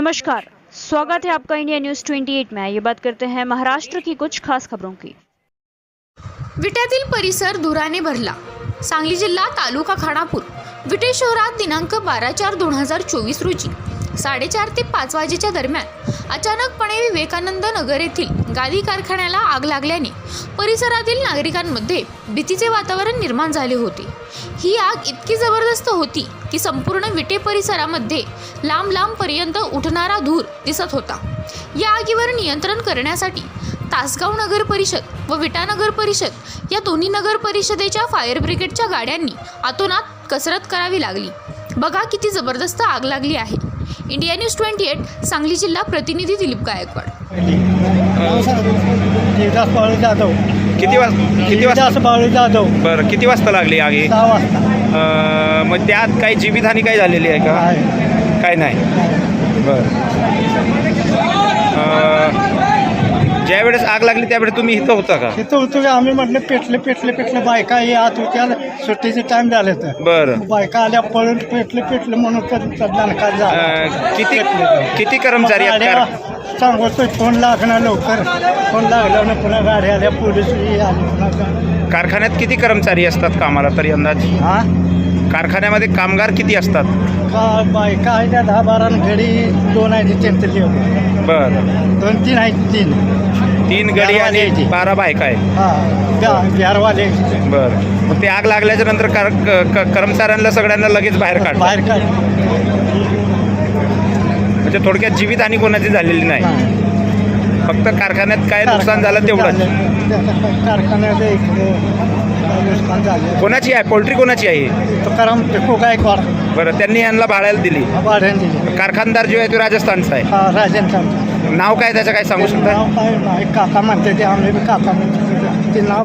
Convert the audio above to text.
नमस्कार, स्वागत है आपका इंडिया न्यूज 28 में। ये बात करते हैं महाराष्ट्र की कुछ खास खबरों की। विट्यातील परिसर धुराने भरला। सांगली जिल्हा तालुका खानापूर विटे शहरात दिनांक 12/4/2024 रोजी 4:30 ते 5 वाजेच्या दरम्यान अचानकपणे विवेकानंद नगर येथील गादी कारखान्याला आग लागल्याने परिसरातील नागरिकांमध्ये भीतीचे वातावरण निर्माण झाले होते। ही आग इतकी जबरदस्त होती की संपूर्ण विटे परिसरामध्ये लांब लांबपर्यंत उठणारा धूर दिसत होता। या आगीवर नियंत्रण करण्यासाठी तासगाव नगर परिषद व विटा नगर परिषद या दोन्ही नगर परिषदेच्या फायर ब्रिगेडच्या गाड्यांनी आतोनात कसरत करावी लागली। बघा किती जबरदस्त आग लागली आहे। इंडिया न्यूज 28 सांगली जिल्हा प्रतिनिधी दिलीप गायकवाड। किती वाजता जाधव बरं किती वाजता लागली आगी? 6 वाजता। मग त्यात काही जीवितहानी काय झालेली आहे का? काय नाही। बरं ज्यावेळेस आग लागली त्यावेळेस तुम्ही इथं होता का? तिथं होतो की आम्ही म्हटलं पेटले बायका हे आत होत्या, सुट्टीचे टाइम झाले तर बरं बायका आल्या पळून पेटले म्हणून तर दणका झाला। किती कर्मचारी आहेत? सांगतोय फोन लागणार लवकर, फोन लागल्यावर पुन्हा गाडी आल्या, पोलीस आली पुन्हा। कारखान्यात किती कर्मचारी असतात कामाला तरी अंदाज? हा कारखान्यामध्ये कामगार किती असतात? का बायका आहे त्या 10-12 घडी 2 आहे त्यांचं लेव। बरं 2-3 आहेत, 3 गडी आणि 12 बायका आहेत। हां बिहारवाले। बरं मग ते आग लागल्याच्या नंतर कर्मचाऱ्यांना सगळ्यांना लगेच बाहेर काढ म्हणजे थोडक्यात जीवितहानी कोणाची झालेली नाही, फक्त कारखान्यात काय नुकसान झालं तेवढंच। कारखान्यात नुकसान झालं। कोणाची आहे पोल्ट्री? कोणाची आहे? तुकाराम टिकू गायकवाड। बरं त्यांनी यांना भाड्याला दिली? भाड्याने दिली। कारखानदार जो आहे तो राजस्थानचा आहे। हा राजेंद्र। नाव काय त्याचं काय सांगू शकता? नाव काय नाही, काका म्हणते ते, आम्ही बी काका म्हणते ते नाव।